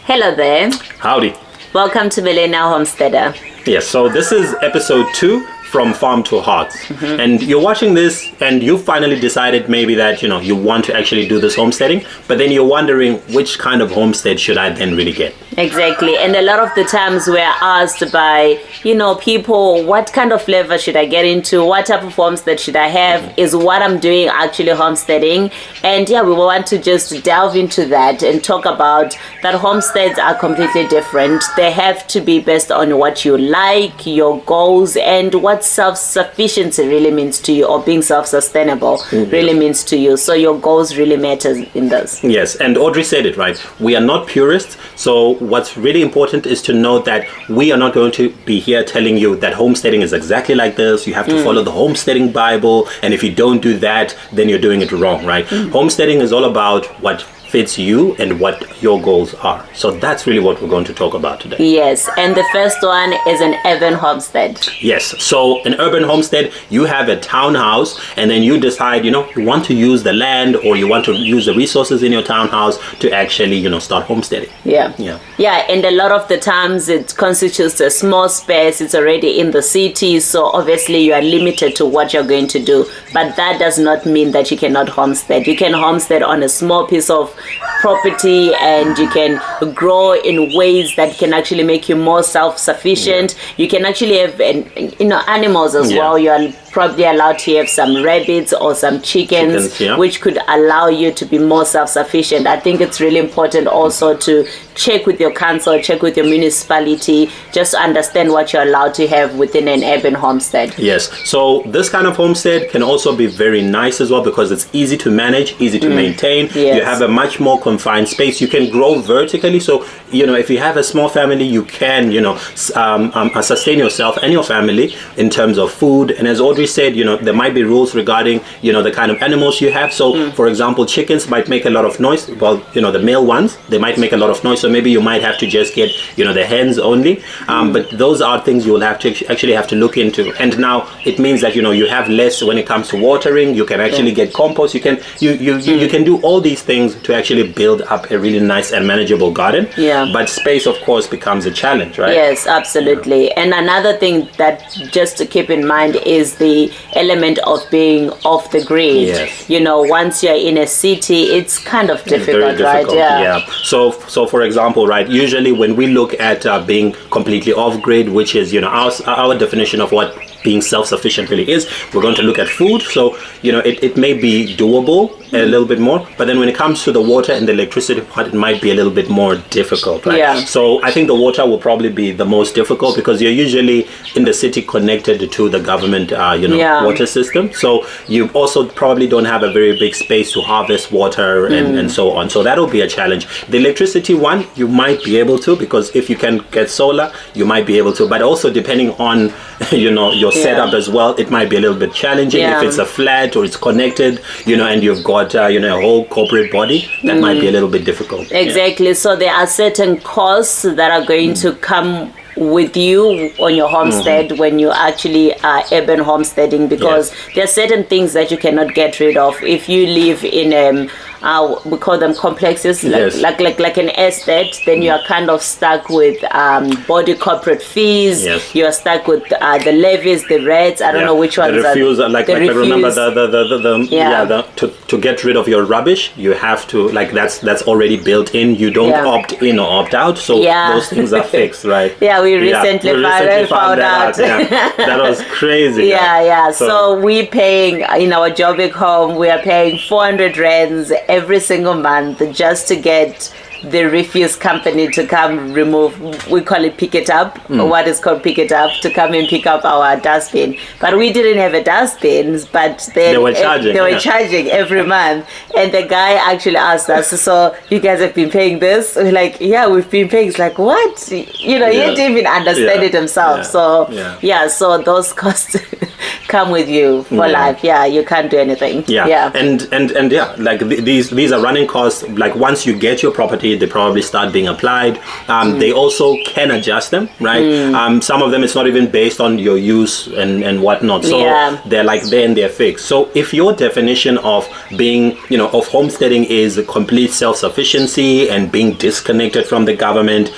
Hello there. Howdy. Welcome to Millennial Homesteader. Yes, so this is episode 2 from Farm to Heart. And you're watching this and you finally decided maybe that, you want to actually do this homesteading, but then you're wondering which kind of homestead should I then really get? Exactly. And a lot of the times we're asked by, people, what kind of flavor should I get into? What type of homestead should I have? Is what I'm doing actually homesteading? And we want to just delve into that and talk about that homesteads are completely different. They have to be based on what you like, your goals, and what self-sufficiency really means to you, or being self-sustainable really means to you. So your goals really matter in this. Yes, and Audrey said it right. We are not purists. So what's really important is to note that we are not going to be here telling you that homesteading is exactly like this. You have to follow the homesteading Bible. And if you don't do that, then you're doing it wrong, right? Homesteading is all about what fits you and what your goals are. So that's really what we're going to talk about today. Yes, and the first one is an urban homestead. Yes, so an urban homestead, you have a townhouse and then you decide, you want to use the land or you want to use the resources in your townhouse to actually, start homesteading. Yeah, and a lot of the times it constitutes a small space. It's already in the city, so obviously you are limited to what you're going to do. But that does not mean that you cannot homestead. You can homestead on a small piece of property and you can grow in ways that can actually make you more self-sufficient. You can actually have animals as well. You are probably allowed to have some rabbits or some chickens, which could allow you to be more self-sufficient. I think it's really important also to check with your council, check with your municipality, just to understand what you're allowed to have within an urban homestead. Yes, so this kind of homestead can also be very nice as well because it's easy to manage, easy to maintain. Yes. You have a much more confined space. You can grow vertically. So, if you have a small family, you can, sustain yourself and your family in terms of food. And as Audrey said, there might be rules regarding, the kind of animals you have. So, for example, chickens might make a lot of noise. Well, the male ones, they might make a lot of noise. So maybe you might have to just get, the hens only. But those are things you will have to actually have to look into. And now it means that, you have less when it comes to watering. You can actually get compost. You can do all these things to actually build up a really nice and manageable garden. But space, of course, becomes a challenge, right? Yes, absolutely. And another thing that just to keep in mind is the element of being off the grid. Yes. Once you're in a city, it's kind of difficult, very difficult, right? So for example, right, usually when we look at being completely off grid, which is, our definition of what being self-sufficient really is, we're going to look at food. So, it may be doable a little bit more, but then when it comes to the water and the electricity part, it might be a little bit more difficult, right? Yeah. So I think the water will probably be the most difficult because you're usually in the city connected to the government, water system. So you also probably don't have a very big space to harvest water and so on. So that'll be a challenge. The electricity one, you might be able to, because if you can get solar, you might be able to, but also depending on, your setup as well, it might be a little bit challenging. If it's a flat or it's connected, and you've got a whole corporate body, that might be a little bit difficult. Exactly. So there are certain costs that are going to come with you on your homestead when you actually are urban homesteading, because there are certain things that you cannot get rid of if you live in we call them complexes, like an estate. Then you are kind of stuck with body corporate fees. You are stuck with the levies, the rates. I don't know which ones. The refuse, I remember to get rid of your rubbish, you have to, that's already built in. You don't opt in or opt out. So those things are fixed, right? We recently found out. That was crazy. So we paying in our Jobbik home, we are paying 400 rands every single month just to get the refuse company to come remove, we call it pick it up, what is called pick it up, to come and pick up our dustbin. But we didn't have a dustbin, but they were charging every month. And the guy actually asked us, so you guys have been paying this? We're like, we've been paying. It's like, what? He didn't even understand it himself. So those costs come with you for life. Yeah, you can't do anything. Yeah. And yeah, like these are running costs. Like once you get your property, they probably start being applied. They also can adjust them, right? Some of them, it's not even based on your use and whatnot. So they're like there and they're fixed. So if your definition of being, of homesteading is complete self-sufficiency and being disconnected from the government,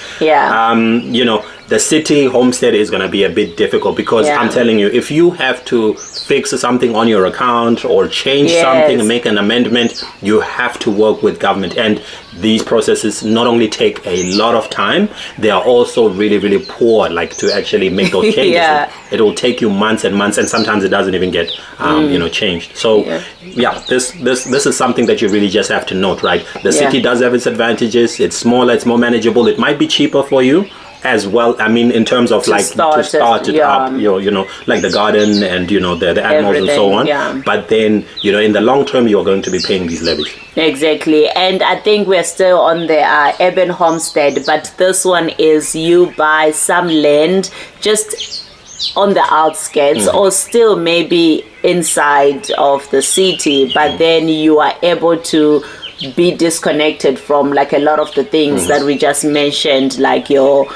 the city homestead is going to be a bit difficult because I'm telling you, if you have to fix something on your account or change something and make an amendment, you have to work with government. And these processes not only take a lot of time, they are also really, really poor, like to actually make those changes. It will take you months and months, and sometimes it doesn't even get, changed. So this is something that you really just have to note, right? The city does have its advantages. It's smaller, it's more manageable. It might be cheaper for you as well. I mean, in terms of to start it up, like the garden and the animals and so on. But then in the long term, you're going to be paying these levies. Exactly. And I think we're still on the urban homestead, but this one is you buy some land just on the outskirts or still maybe inside of the city, but then you are able to be disconnected from like a lot of the things that we just mentioned, like your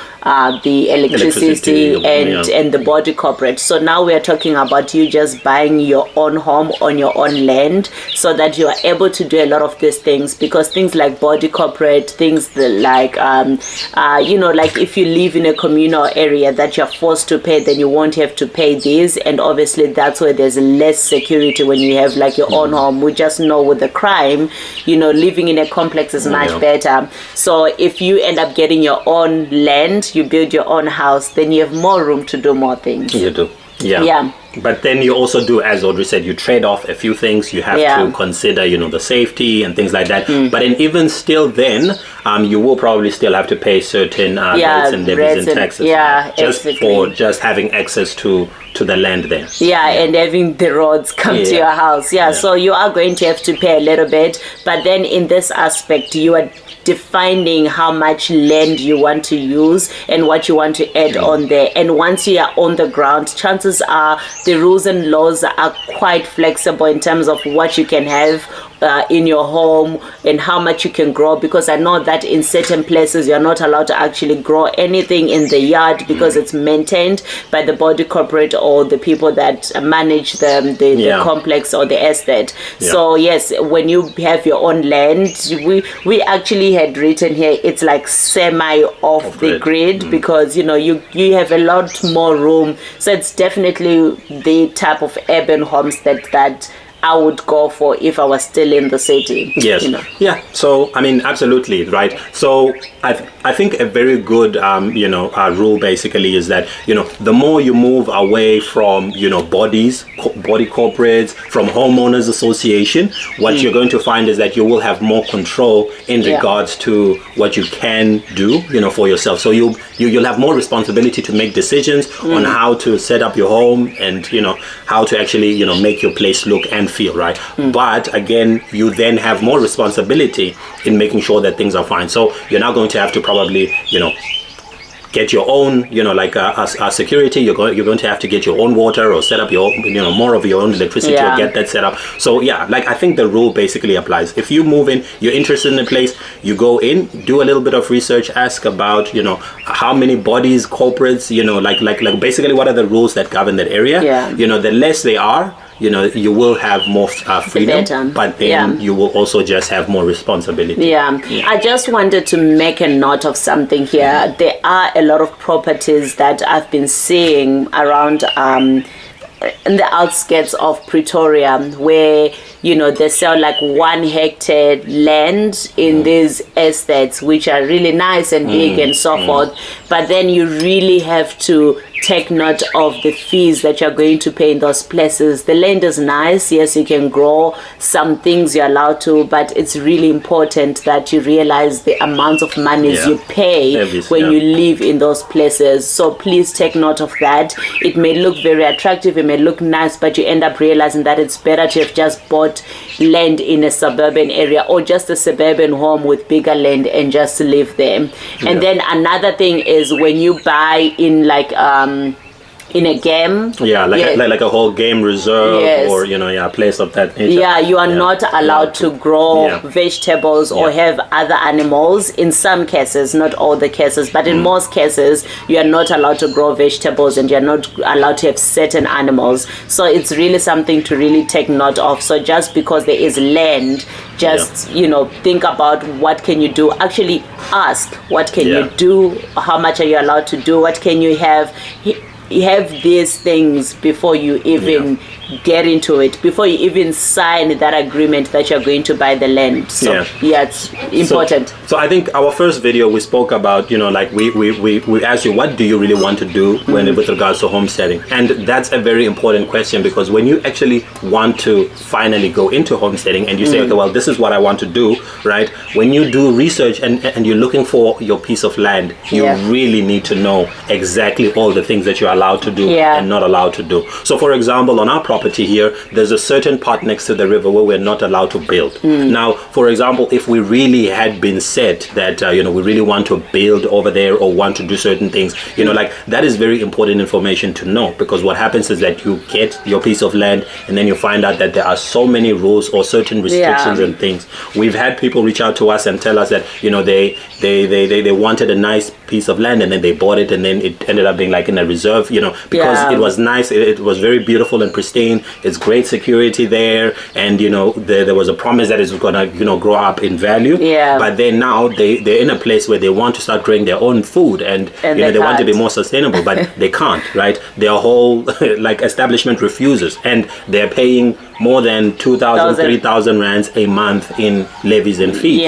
the electricity and the body corporate. So now we are talking about you just buying your own home on your own land, so that you are able to do a lot of these things, because things like body corporate, things like like if you live in a communal area that you're forced to pay, then you won't have to pay these. And obviously that's where there's less security when you have like your own home. We just know with the crime, living in a complex is much better. So if you end up getting your own land, you build your own house, then you have more room to do more things. You do. Yeah. But then you also do, as Audrey said, you trade off a few things. You have to consider, the safety and things like that. But then even still then, you will probably still have to pay certain rates and levies and taxes. Just for just having access to the land there. And having the roads come to your house. So you are going to have to pay a little bit. But then in this aspect, you are defining how much land you want to use and what you want to add on there. And once you are on the ground, chances are the rules and laws are quite flexible in terms of what you can have in your home and how much you can grow, because I know that in certain places you're not allowed to actually grow anything in the yard because it's maintained by the body corporate or the people that manage the complex or the estate. So yes, when you have your own land, we actually had written here it's like semi off the grid because you have a lot more room. So it's definitely the type of urban homestead that I would go for if I was still in the city. Yes. So I mean, absolutely right. So I think a very good rule basically is that the more you move away from body corporates, from homeowners association, what you're going to find is that you will have more control in regards to what you can do for yourself. So you'll have more responsibility to make decisions on how to set up your home and how to actually make your place look and feel right. But again, you then have more responsibility in making sure that things are fine. So you're now going to have to probably get your own like a security. You're going to have to get your own water or set up your more of your own electricity or get that set up. So I think the rule basically applies. If you move in, you're interested in a place, you go in, do a little bit of research, ask about how many bodies, corporates, like basically what are the rules that govern that area. The less they are, you will have more freedom, but then you will also just have more responsibility. I just wanted to make a note of something here. There are a lot of properties that I've been seeing around in the outskirts of Pretoria where they sell like 1 hectare land in these estates, which are really nice and big and so forth. But then you really have to take note of the fees that you're going to pay in those places. The land is nice, yes, you can grow some things you're allowed to, but it's really important that you realize the amount of monies you pay when you live in those places. So please take note of that. It may look very attractive, it may look nice, but you end up realizing that it's better to have just bought land in a suburban area or just a suburban home with bigger land and just live there. And then another thing is when you buy in like in a game. Yeah, like a whole game reserve or a place of that nature. Yeah, you are not allowed to grow vegetables or have other animals. In some cases, not all the cases, but in most cases, you are not allowed to grow vegetables and you're not allowed to have certain animals. So it's really something to really take note of. So just because there is land, just think about what can you do. Actually ask what can you do, how much are you allowed to do, what can you have. You have these things before you even get into it, before you even sign that agreement that you're going to buy the land. So it's important. So I think our first video we spoke about, like we asked you, what do you really want to do with regards to homesteading? And that's a very important question, because when you actually want to finally go into homesteading and you say, okay, well, this is what I want to do, right? When you do research and you're looking for your piece of land, you really need to know exactly all the things that you're allowed to do and not allowed to do. So for example, on our property here, there's a certain part next to the river where we're not allowed to build. Now, for example, if we really had been said that we really want to build over there or want to do certain things, like that is very important information to know, because what happens is that you get your piece of land and then you find out that there are so many rules or certain restrictions and things. We've had people reach out to us and tell us that they wanted a nice piece of land and then they bought it and then it ended up being like in a reserve, because it was nice, it was very beautiful and pristine, it's great security there, and there was a promise that it's gonna grow up in value. But then now they're in a place where they want to start growing their own food and they want to be more sustainable, but they can't, right? Their whole like establishment refuses, and they're paying more than 2,000, 3,000 rands a month in levies and fees.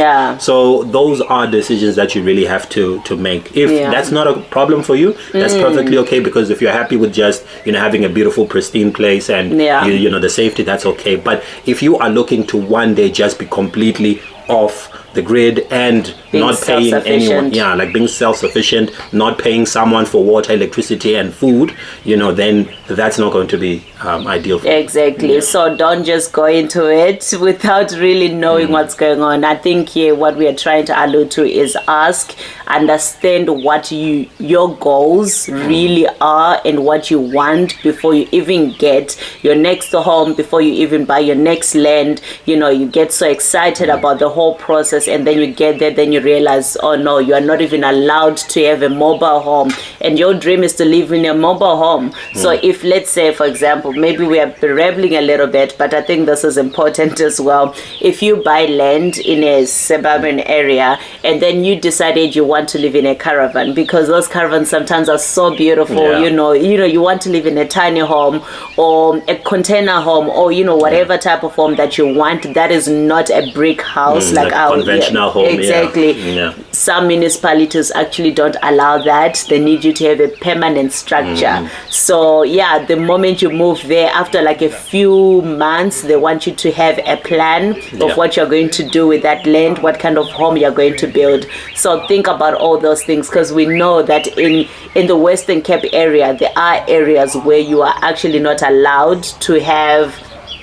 So those are decisions that you really have to make. If that's not a problem for you, that's perfectly okay, because if you're happy with just having a beautiful pristine place and the safety, that's okay. But if you are looking to one day just be completely off the grid and being not paying anyone, like being self-sufficient, not paying someone for water, electricity and food, then that's not going to be ideal for you. So don't just go into it without really knowing what's going on. I think here what we are trying to allude to is understand what your goals really are and what you want before you even get your next home, before you even buy your next land. You get so excited about the whole process, and then you get there, then you realize, oh no, you are not even allowed to have a mobile home, and your dream is to live in a mobile home. So if, let's say, for example, maybe we are rambling a little bit, but I think this is important as well. If you buy land in a suburban area and then you decided you want to live in a caravan, because those caravans sometimes are so beautiful, you want to live in a tiny home or a container home or whatever type of home that you want, that is not a brick house like our conventional home. Exactly. Some municipalities actually don't allow that. They need you to have a permanent structure. So the moment you move there, after like a few months, they want you to have a plan of what you're going to do with that land, what kind of home you're going to build. So think about all those things, because we know that in the Western Cape area, there are areas where you are actually not allowed to have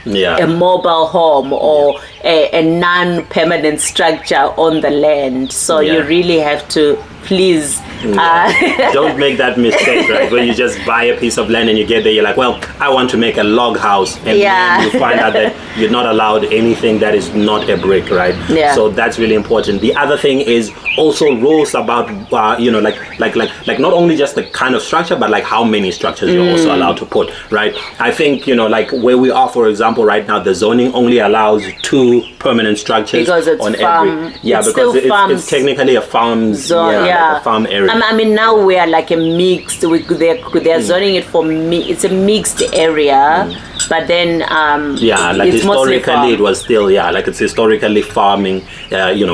a mobile home or a non-permanent structure on the land. So you really have to please don't make that mistake, right? When you just buy a piece of land and you get there, you're like, well, I want to make a log house, and then you find out that you're not allowed anything that is not a brick, right? So that's really important. The other thing is also rules about like not only just the kind of structure, but like how many structures you're also allowed to put, right? I think like where we are, for example, right now, the zoning only allows 2 permanent structures because it's on farm. Every because it's technically a farm zone, like a farm area. I mean, now we are like a mixed. They're zoning it for it's a mixed area, but then like historically it was still like it's historically farming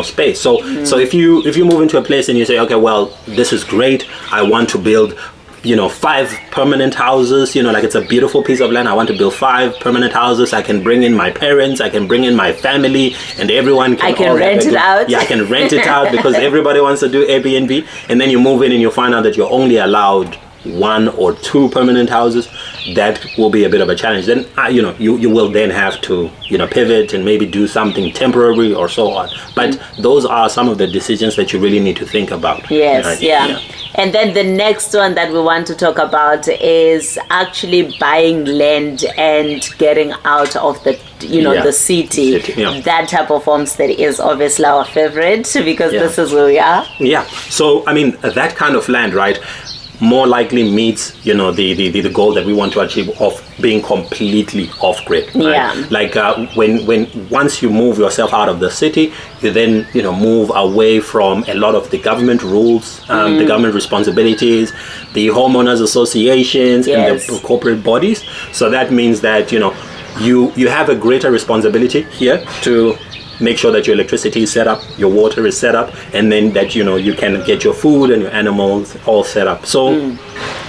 space. So if you move into a place and you say, okay, well, this is great, I want to build 5 permanent houses, like it's a beautiful piece of land, I want to build 5 permanent houses, I can bring in my parents, I can bring in my family, and everyone can... I can rent it out. I can rent it out because everybody wants to do Airbnb, and then you move in and you find out that you're only allowed 1 or 2 permanent houses. that will be a bit of a challenge. Then you will then have to pivot and maybe do something temporary or so on. But those are some of the decisions that you really need to think about. Yes, right? yeah. And then the next one that we want to talk about is actually buying land and getting out of the the city. That type of homestead is obviously our favorite because this is where we are. Yeah. So I mean, that kind of land, right, more likely meets the goal that we want to achieve of being completely off grid, right? Like when once you move yourself out of the city, you then move away from a lot of the government rules, the government responsibilities, the homeowners associations, and the corporate bodies. So that means that you have a greater responsibility here to make sure that your electricity is set up, your water is set up, and then that you can get your food and your animals all set up. So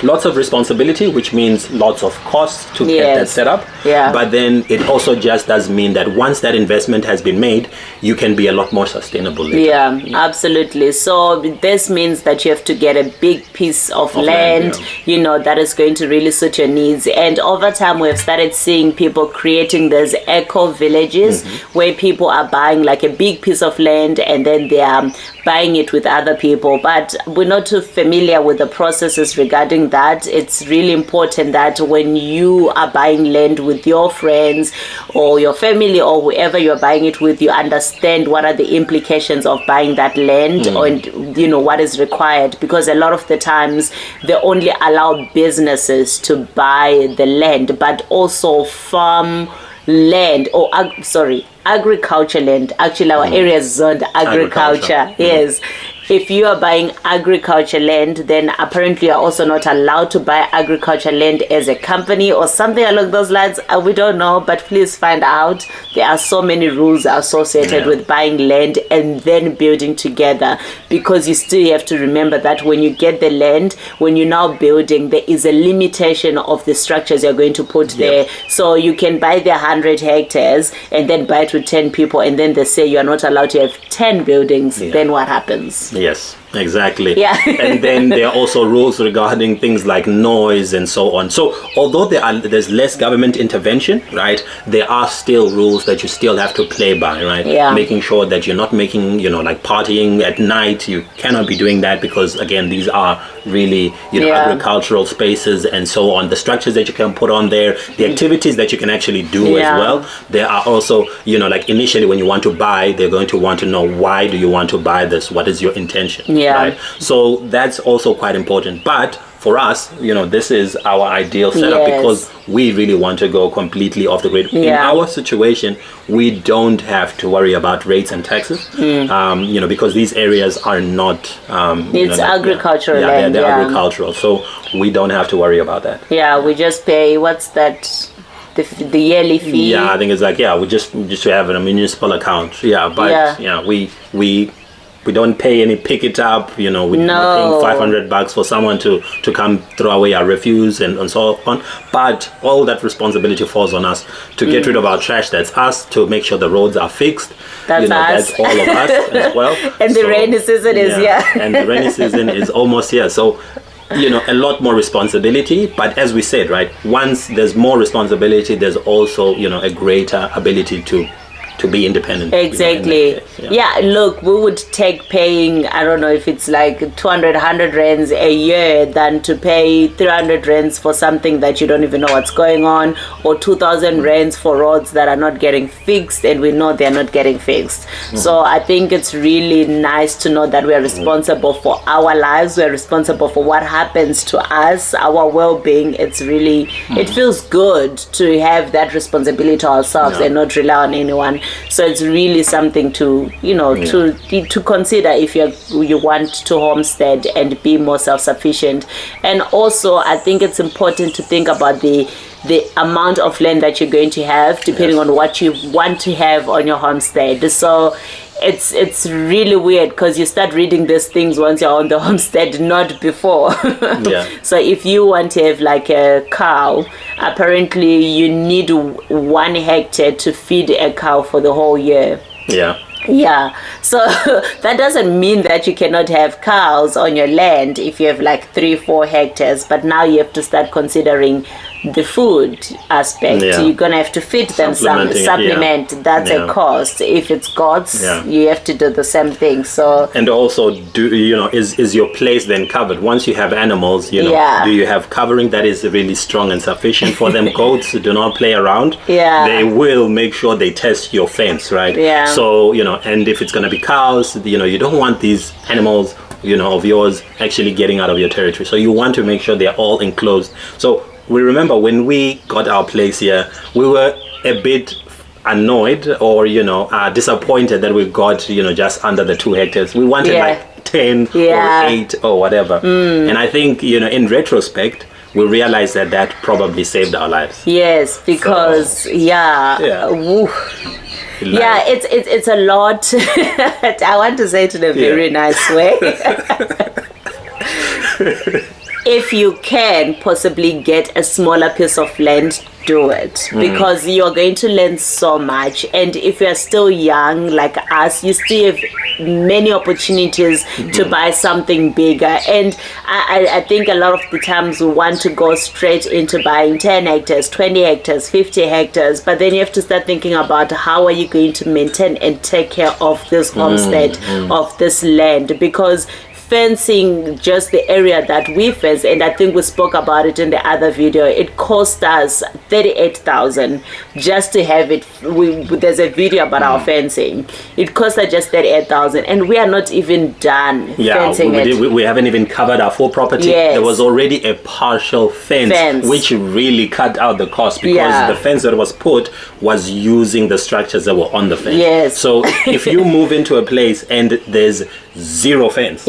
lots of responsibility, which means lots of costs to get that set up. But then it also just does mean that once that investment has been made, you can be a lot more sustainable later. Absolutely. So this means that you have to get a big piece of land, that is going to really suit your needs. And over time, we've started seeing people creating these eco villages where people are buying like a big piece of land and then they are buying it with other people. But we're not too familiar with the processes regarding that. It's really important that when you are buying land with your friends or your family or whoever you're buying it with, you understand what are the implications of buying that land and what is required, because a lot of the times they only allow businesses to buy the land, but also farm land agriculture land. Actually, our area is zoned agriculture. Yes. If you are buying agriculture land, then apparently you're also not allowed to buy agriculture land as a company or something along those lines. We don't know, but please find out. There are so many rules associated with buying land and then building together, because you still have to remember that when you get the land, when you're now building, there is a limitation of the structures you're going to put there. So you can buy the 100 hectares and then buy it with 10 people, and then they say you're not allowed to have 10 buildings. Then what happens? Yes, exactly. And then there are also rules regarding things like noise and so on. So although there's less government intervention, right, there are still rules that you still have to play by, right? Making sure that you're not making, like partying at night. You cannot be doing that because, again, these are really, agricultural spaces and so on. The structures that you can put on there, the activities that you can actually do as well. There are also, like initially when you want to buy, they're going to want to know, why do you want to buy this? What is your intention? Right? So that's also quite important. But for us, this is our ideal setup because we really want to go completely off the grid. In our situation, we don't have to worry about rates and taxes, because these areas are not. It's agricultural land. They're agricultural, so we don't have to worry about that. We just pay. What's that? The yearly fee. I think it's like we just have a municipal account. We don't pay any pick it up, we're not paying $500 for someone to come throw away our refuse and so on. But all that responsibility falls on us to get rid of our trash. That's us. To make sure the roads are fixed. That's us. That's all of us as well. And the rainy season is and the rainy season is almost here. So, a lot more responsibility. But as we said, right, once there's more responsibility, there's also, a greater ability to be independent. Exactly. Look, we would take paying, I don't know if it's like 200, 100 rands a year than to pay 300 rands for something that you don't even know what's going on, or 2,000 rands for roads that are not getting fixed, and we know they're not getting fixed. So I think it's really nice to know that we are responsible for our lives. We're responsible for what happens to us, our well-being. It's really, it feels good to have that responsibility to ourselves and not rely on anyone. So it's really something to to consider if you want to homestead and be more self-sufficient. And also I think it's important to think about the amount of land that you're going to have depending on what you want to have on your homestead. So it's really weird because you start reading these things once you're on the homestead, not before. So if you want to have like a cow, apparently you need 1 hectare to feed a cow for the whole year. So that doesn't mean that you cannot have cows on your land if you have like 3-4 hectares, but now you have to start considering the food aspect. You're gonna have to feed them some supplement. That's a cost. If it's goats, you have to do the same thing. So, and also, is your place then covered? Once you have animals, do you have covering that is really strong and sufficient for them? Goats do not play around. They will make sure they test your fence, right? So, and if it's gonna be cows, you don't want these animals of yours actually getting out of your territory. So you want to make sure they're all enclosed. So we remember when we got our place here, we were a bit annoyed or disappointed that we got just under the 2 hectares. We wanted like 10 or 8 or whatever. And I think in retrospect we realized that probably saved our lives. Yes, because it's a lot. I want to say it in a very nice way. If you can possibly get a smaller piece of land, do it, because you're going to learn so much. And if you're still young like us, you still have many opportunities to buy something bigger. And I think a lot of the times we want to go straight into buying 10 hectares, 20 hectares, 50 hectares, but then you have to start thinking about how are you going to maintain and take care of this homestead, of this land, because fencing just the area that we fence, and I think we spoke about it in the other video, it cost us 38,000 just to have it. There's a video about our fencing. It cost us just 38,000, and we are not even done fencing it. We haven't even covered our full property. There was already a partial fence, which really cut out the cost, because the fence that was put was using the structures that were on the fence. So if you move into a place and there's zero fence,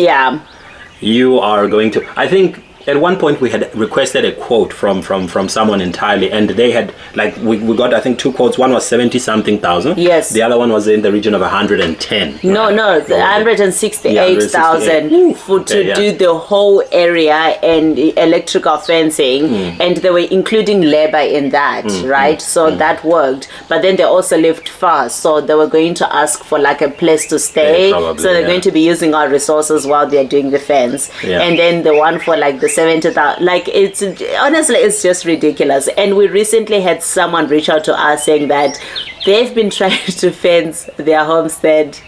you are going to, I think at one point we had requested a quote from someone entirely, and they had we got I think 2 quotes. One was 70-something thousand. The other one was in the region of 110. No, 168,000 to do the whole area and electrical fencing, and they were including labor in that, right? So that worked, but then they also lived far, so they were going to ask for like a place to stay. Probably, so they're going to be using our resources while they're doing the fence. And then the one for like the 70,000, it's honestly, it's just ridiculous. And we recently had someone reach out to us saying that they've been trying to fence their homestead.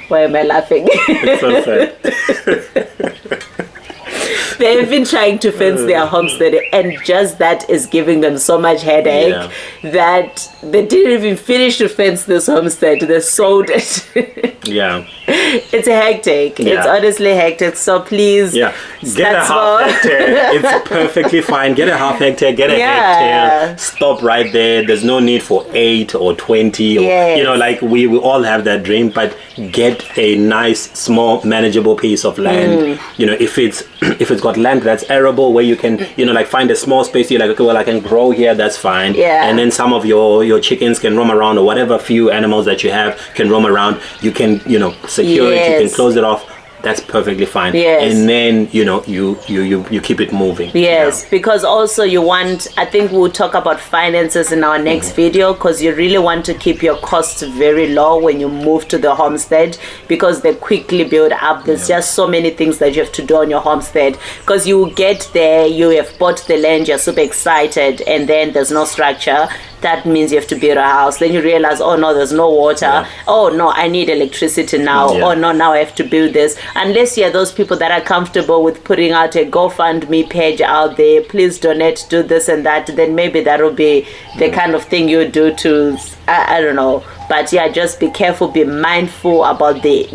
Why am I laughing? It's so sad. They've been trying to fence their homestead, and just that is giving them so much headache that they didn't even finish to fence this homestead. They sold it. It's hectic. It's honestly hectic. So please, get a half hectare. It's perfectly fine. Get a half hectare. Get a hectare. Stop right there. There's no need for 8 or 20. Or, we all have that dream, but get a nice, small, manageable piece of land. If it's got land that's arable, where you can find a small space, you're like, okay, well, I can grow here, that's fine. And then some of your chickens can roam around, or whatever few animals that you have can roam around. You can secure it, you can close it off. That's perfectly fine. And then you keep it moving. Because also you want, I think we'll talk about finances in our next video, because you really want to keep your costs very low when you move to the homestead, because they quickly build up. There's just so many things that you have to do on your homestead, because you get there, you have bought the land, you're super excited, and then there's no structure. That means you have to build a house. Then you realize, oh no, there's no water. Oh no, I need electricity now. Oh no, now I have to build this. Unless you're those people that are comfortable with putting out a GoFundMe page out there, please donate, do this and that, then maybe that will be the kind of thing you do to, I don't know. But just be careful, be mindful about the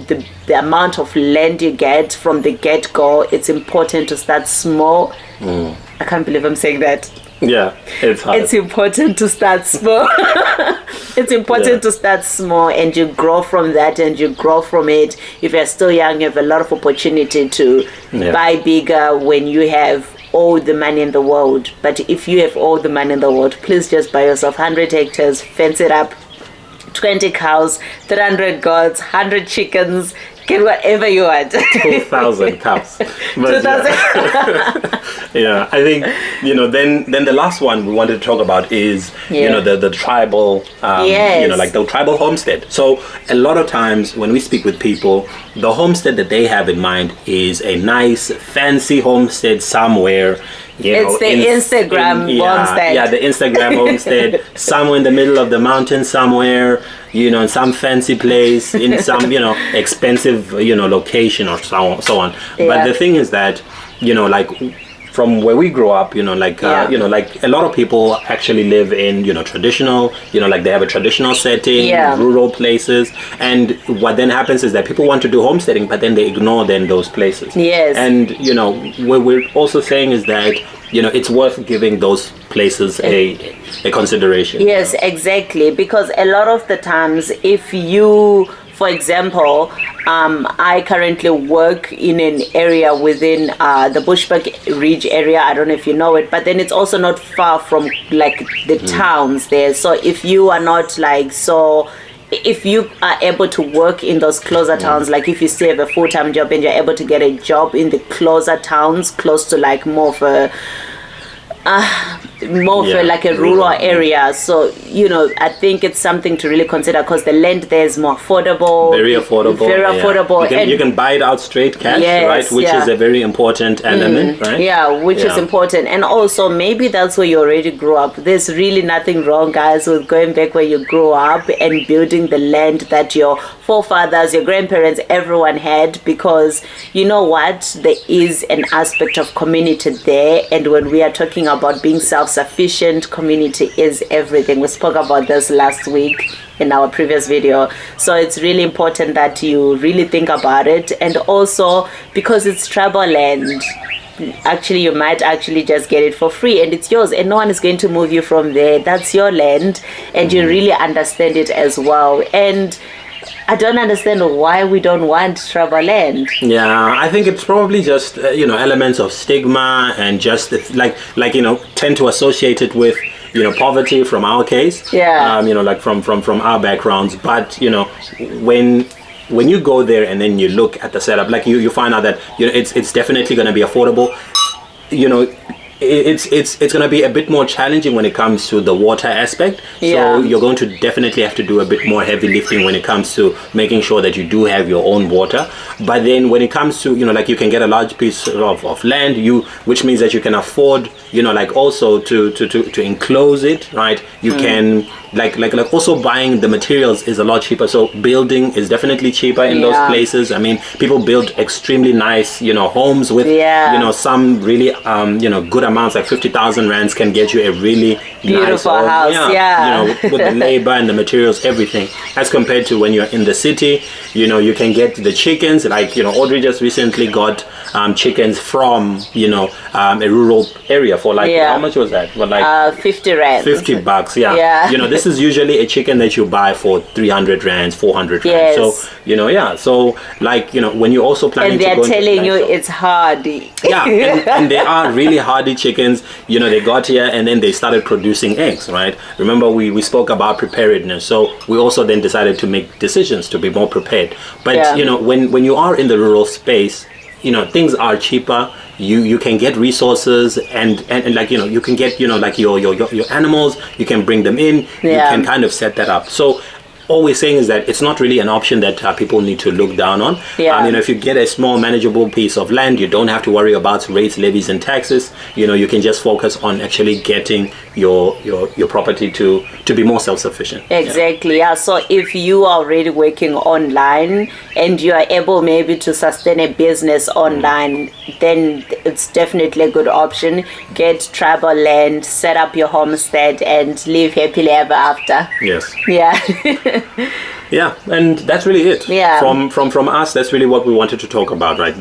amount of land you get from the get-go. It's important to start small. I can't believe I'm saying that. It's hard. It's important to start small. It's important to start small, and you grow from that, and you grow from it. If you're still young, you have a lot of opportunity to buy bigger when you have all the money in the world. But if you have all the money in the world, please just buy yourself 100 hectares, fence it up, 20 cows, 300 goats, 100 chickens, get whatever you want. 2,000 cows. 2,000. I think then the last one we wanted to talk about is the tribal the tribal homestead. So a lot of times when we speak with people, the homestead that they have in mind is a nice, fancy homestead somewhere. It's the Instagram homestead. Yeah, the Instagram homestead, somewhere in the middle of the mountain somewhere, in some fancy place, in some, expensive, location or so on. Yeah. But the thing is that, like from where we grew up, like a lot of people actually live in, traditional, like they have a traditional setting, rural places. And what then happens is that people want to do homesteading, but then they ignore then those places. Yes. And, what we're also saying is that, it's worth giving those places a consideration. Yes, exactly. Because a lot of the times, if you, for example, I currently work in an area within the Bushbuck Ridge area. I don't know if you know it, but then it's also not far from like the towns there. So if you are not if you are able to work in those closer towns, like if you still have a full-time job and you're able to get a job in the closer towns, close to like more of a like a rural area. So I think it's something to really consider, because the land there is more affordable, very affordable. You can buy it out straight cash, right, which is a very important element, right? Which is important. And also maybe that's where you already grew up. There's really nothing wrong, guys, with going back where you grew up and building the land that your forefathers, your grandparents, everyone had, because you know what, there is an aspect of community there. And when we are talking about being self-sufficient, community is everything. We spoke about this last week in our previous video. So it's really important that you really think about it. And also because it's tribal land, actually you might actually just get it for free and it's yours, and no one is going to move you from there. That's your land, and you really understand it as well. And I don't understand why we don't want tribal land. Yeah, I think it's probably just elements of stigma, and just tend to associate it with poverty from our case. Like from our backgrounds. But when you go there and then you look at the setup, like you find out that it's definitely going to be affordable. It's going to be a bit more challenging when it comes to the water aspect. So you're going to definitely have to do a bit more heavy lifting when it comes to making sure that you do have your own water. But then when it comes to, you can get a large piece of land, which means that you can afford, also to enclose it, right? You can, also buying the materials is a lot cheaper. So building is definitely cheaper in those places. I mean, people build extremely nice, homes with, some really, good amounts, like 50,000 rands can get you a really beautiful nice house. With the labor and the materials, everything. As compared to when you're in the city, you can get the chickens. Like, Audrey just recently got chickens from, a rural area for how much was that? Well, 50 rand. $50, this is usually a chicken that you buy for 300 rands, 400 rands. So, so when you're also planning and to go, they're telling you it's hardy. And they are really hardy chickens. They got here and then they started producing eggs, right? Remember we spoke about preparedness, so we also then decided to make decisions to be more prepared. But when you are in the rural space, things are cheaper. You can get resources and you can get your animals, you can bring them in, you can kind of set that up. So all we're saying is that it's not really an option that people need to look down on. If you get a small manageable piece of land, you don't have to worry about rates, levies and taxes. You can just focus on actually getting your property to be more self-sufficient. Exactly. So if you are already working online and you are able maybe to sustain a business online, then it's definitely a good option. Get tribal land, set up your homestead and live happily ever after. Yes. Yeah, and that's really it. From us, that's really what we wanted to talk about, right?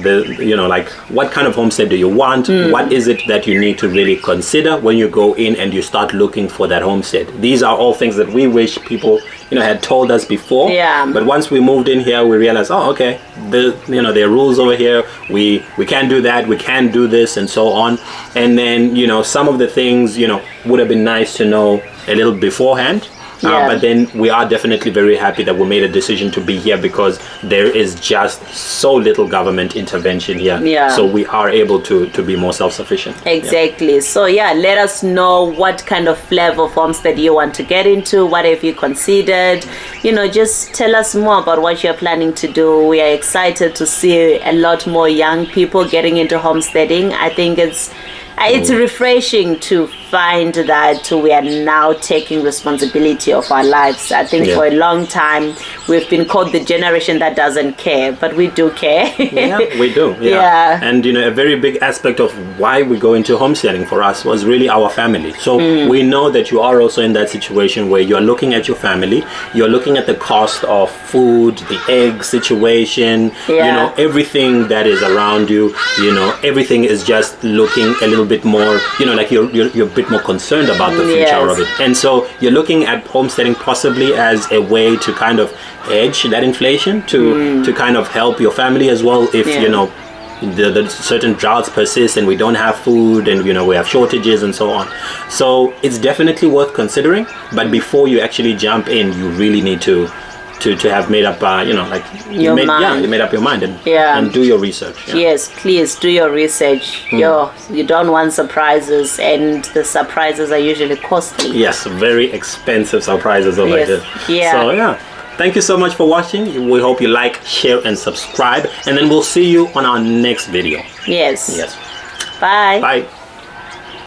What kind of homestead do you want? What is it that you need to really consider when you go in and you start looking for that homestead? These are all things that we wish people had told us before. But once we moved in here, we realized, okay, there are rules over here. We can't do that. We can't do this, and so on. And then some of the things would have been nice to know a little beforehand. But then we are definitely very happy that we made a decision to be here, because there is just so little government intervention here. So we are able to be more self-sufficient. Exactly. So let us know what kind of flavor of homestead you want to get into. What have you considered? Just tell us more about what you're planning to do. We are excited to see a lot more young people getting into homesteading. I think it's refreshing to find that we are now taking responsibility of our lives. I think for a long time we've been called the generation that doesn't care, but we do care. We do. And a very big aspect of why we go into homesteading for us was really our family. So we know that you are also in that situation where you're looking at your family, you're looking at the cost of food, the egg situation, everything that is around you, everything is just looking a little bit more, like you're a bit more concerned about the future of it. And so you're looking at homesteading possibly as a way to kind of hedge that inflation, to kind of help your family as well if the certain droughts persist and we don't have food and we have shortages and so on. So it's definitely worth considering, but before you actually jump in, you really need to have made up you made up your mind and do your research. Yes, please do your research. You don't want surprises, and the surprises are usually costly. Yes, very expensive surprises over here. So thank you so much for watching. We hope you like, share and subscribe, and then we'll see you on our next video. Yes. Yes. Bye. Bye.